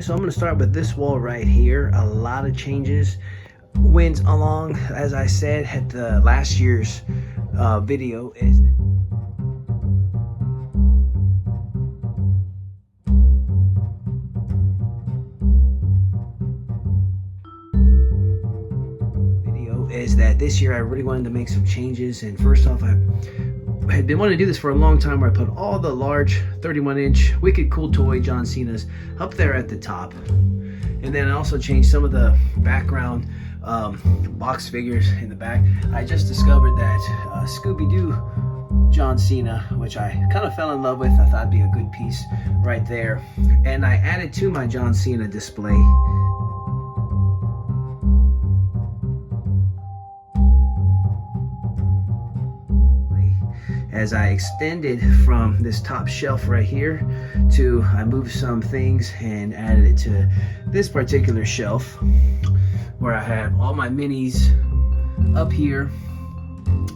Alright, so I'm going to start with this wall right here. A lot of changes went along, as I said at the last year's video. Is that this year I really wanted to make some changes. And first off, I had been wanting to do this for a long time, where I put all the large 31-inch Wicked Cool Toy John Cena's up there at the top, and then I also changed some of the background box figures in the back. I just discovered that Scooby-Doo John Cena, which I kind of fell in love with. I thought it'd be a good piece right there, and I added to my John Cena display as I extended from this top shelf right here to, I moved some things and added it to this particular shelf, where I had all my minis up here,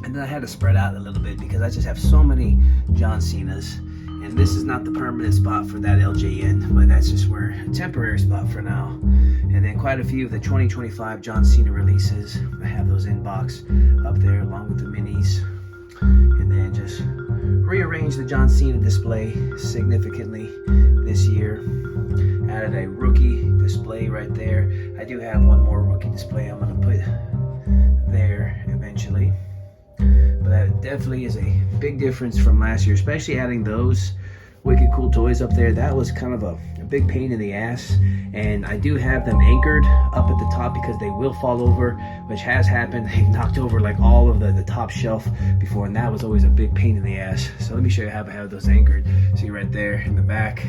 and then I had to spread out a little bit because I just have so many John Cenas. And this is not the permanent spot for that LJN, but that's just where a temporary spot for now. And then quite a few of the 2025 John Cena releases, I have those in box up there along with the minis. And then just rearrange the John Cena display significantly this year. Added a rookie display right there. I do have one more rookie display I'm going to put there eventually. But that definitely is a big difference from last year, especially adding those Wicked Cool Toys up there. That was kind of a big pain in the ass, and I do have them anchored up at the top because they will fall over, which has happened. They've knocked over like all of the top shelf before, and that was always a big pain in the ass. So let me show you how I have those anchored. See right there in the back.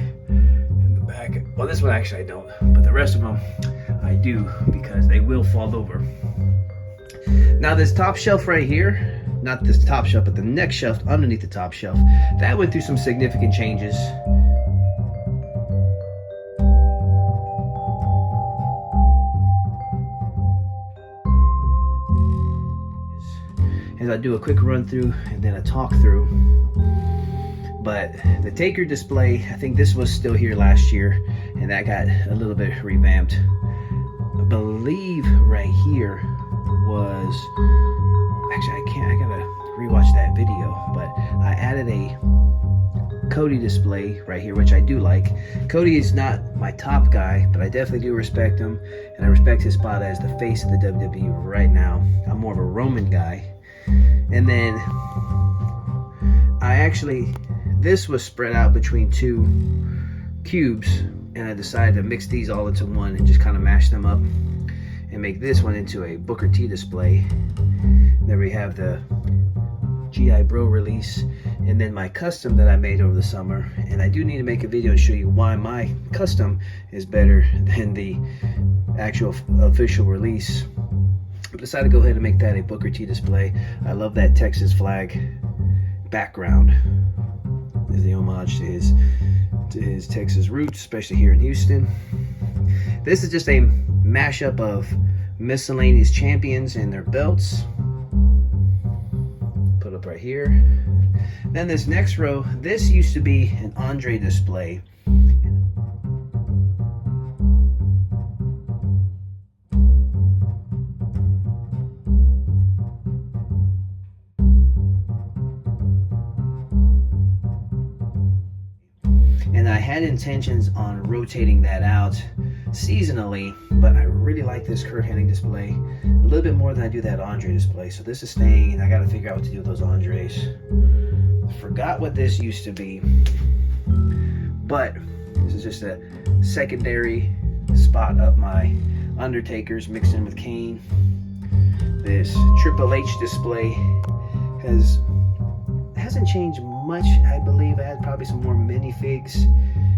Well, this one actually I don't, but the rest of them I do, because they will fall over. Now this top shelf right here, not this top shelf, but the next shelf underneath the top shelf, that went through some significant changes. As I do a quick run through and then a talk through. But the Taker display, I think this was still here last year, and that got a little bit revamped. I believe right here was, actually I gotta rewatch that video, but I added a Cody display right here, which I do like. Cody is not my top guy, but I definitely do respect him, and I respect his spot as the face of the WWE right now. I'm more of a Roman guy. And then this was spread out between two cubes, and I decided to mix these all into one and just kind of mash them up and make this one into a Booker T display. There we have the G.I. Bro release, and then my custom that I made over the summer. And I do need to make a video to show you why my custom is better than the actual official release. I decided to go ahead and make that a Booker T display. I love that Texas flag background. Is the homage to his Texas roots, especially here in Houston. This is just a mashup of miscellaneous champions and their belts. Put up right here. Then this next row, this used to be an Andre display. And I had intentions on rotating that out seasonally, but I really like this Curt Hennig display a little bit more than I do that Andre display. So this is staying, and I got to figure out what to do with those Andres. Forgot what this used to be, but this is just a secondary spot of my Undertakers mixed in with Kane. This Triple H display hasn't changed much. I believe I had probably some more minifigs,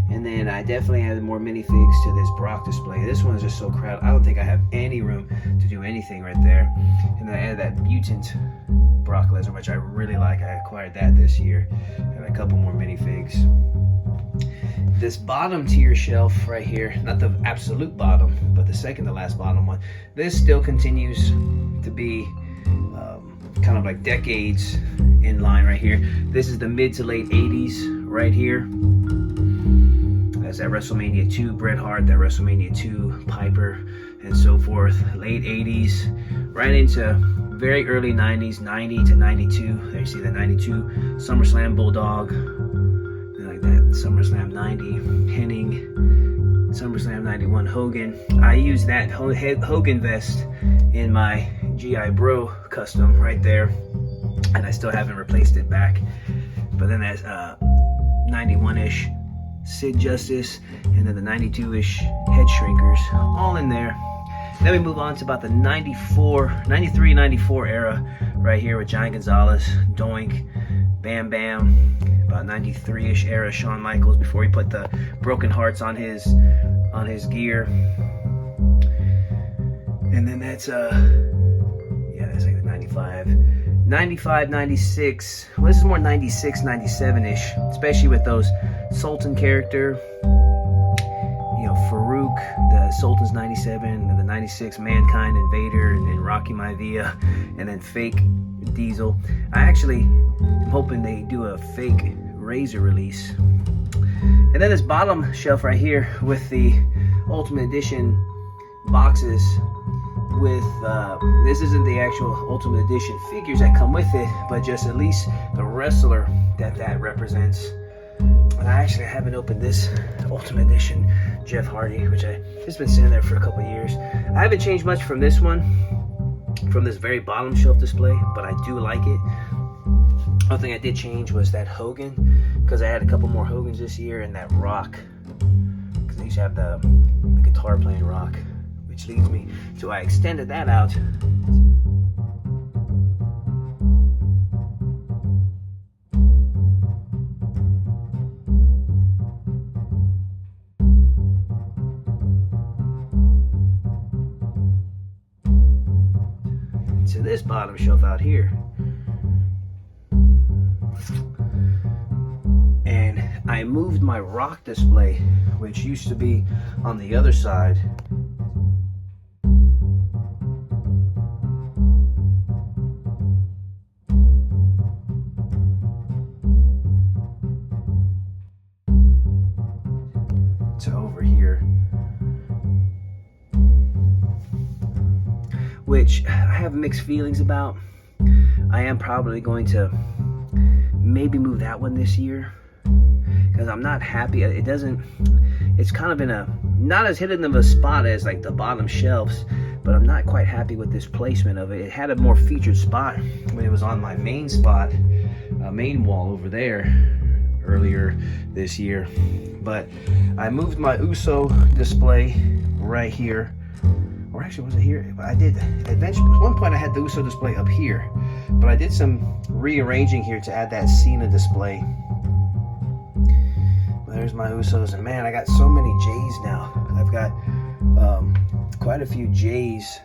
and then I definitely added more minifigs to this Brock display. This one is just so crowded. I don't think I have any room to do anything right there. And then I added that Mutant Brock Lesnar, which I really like. I acquired that this year. And a couple more minifigs. This bottom tier shelf right here, not the absolute bottom, but the second to last bottom one, this still continues to be kind of like decades in line right here. This is the mid to late 80s right here. That's that WrestleMania 2 Bret Hart, that WrestleMania 2 Piper, and so forth. Late 80s, right into very early 90s, 90 to 92. There you see the 92 SummerSlam Bulldog, like that. SummerSlam 90 Hennig, SummerSlam 91 Hogan. I use that Hogan vest in my GI Bro custom right there, and I still haven't replaced it back. But then that's 91-ish Sid Justice, and then the 92-ish Head Shrinkers, all in there. Then we move on to about the 93, 94 era right here with Giant Gonzalez, Doink, Bam Bam. About 93-ish era Shawn Michaels before he put the broken hearts on his gear. And then that's that's like the 95, 96. Well, this is more 96, 97-ish, especially with those Sultan character. You know, Farouk, the Sultan's 97, and the 96 Mankind and Vader, and then Rocky Maivia, and then fake Diesel. I actually am hoping they do a fake Razor release. And then this bottom shelf right here with the Ultimate Edition boxes with, this isn't the actual Ultimate Edition figures that come with it, but just at least the wrestler that represents. And I actually haven't opened this Ultimate Edition Jeff Hardy, which it's been sitting there for a couple years. I haven't changed much from this one, from this very bottom shelf display, but I do like it. One thing I did change was that Hogan, because I had a couple more Hogans this year, and that Rock, because I used to have the guitar playing Rock, which leads me to I extended that out. To this bottom shelf out here. And I moved my Rock display, which used to be on the other side, to over here, which I have mixed feelings about. I am probably going to maybe move that one this year, because I'm not happy. It's kind of in a, not as hidden of a spot as like the bottom shelves, but I'm not quite happy with this placement of it. It had a more featured spot when it was on my main spot, main wall over there earlier this year. But I moved my Uso display right here, or actually was it here? I did eventually. At one point I had the Uso display up here, but I did some rearranging here to add that Cena display. There's my Usos, and man, I got so many J's now. I've got quite a few J's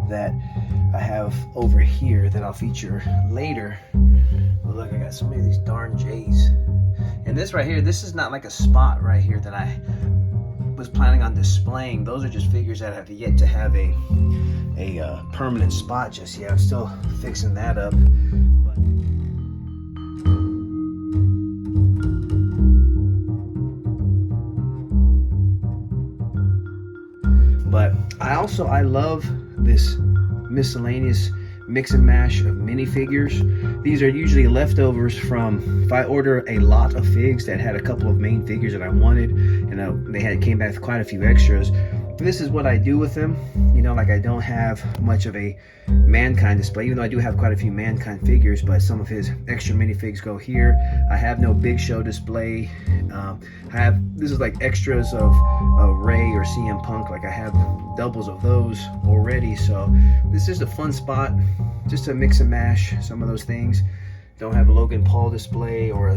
that I have over here that I'll feature later. But look, I got so many of these darn J's. And this right here, this is not like a spot right here that I was planning on displaying. Those are just figures that have yet to have a permanent spot just yet. I'm still fixing that up. But I love this miscellaneous mix and mash of minifigures. These are usually leftovers from, if I order a lot of figs that had a couple of main figures that I wanted, and they came back with quite a few extras. This is what I do with them. You know, like I don't have much of a Mankind display, even though I do have quite a few Mankind figures, but some of his extra minifigs go here. I have no Big Show display. This is like extras of Ray or CM Punk, like I have doubles of those already. So this is a fun spot just to mix and mash some of those things. Don't have a Logan Paul display or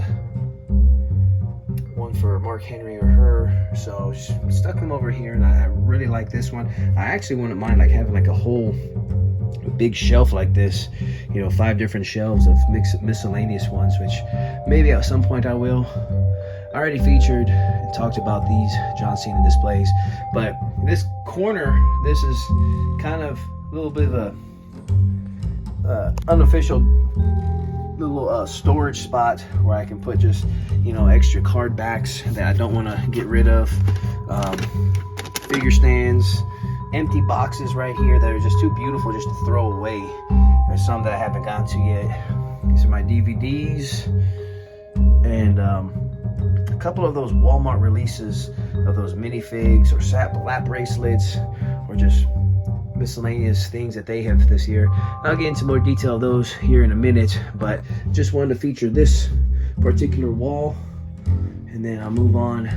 one for Mark Henry or her, so stuck them over here, and I really like this one. I actually wouldn't mind like having like a whole big shelf like this, you know, 5 different shelves of miscellaneous ones, which maybe at some point I will. I already featured and talked about these John Cena displays, but this corner, this is kind of a little bit of a unofficial little storage spot where I can put just, you know, extra card backs that I don't want to get rid of. Figure stands, empty boxes right here that are just too beautiful just to throw away. There's some that I haven't gotten to yet. These are my DVDs, and a couple of those Walmart releases of those minifigs or lap bracelets, or just miscellaneous things that they have this year. I'll get into more detail of those here in a minute, but just wanted to feature this particular wall, and then I'll move on.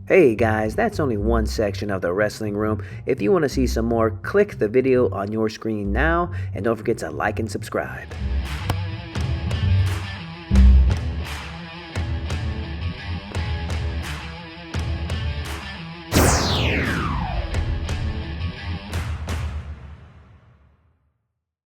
Hey guys, that's only one section of the wrestling room. If you want to see some more, click the video on your screen now, and don't forget to like and subscribe.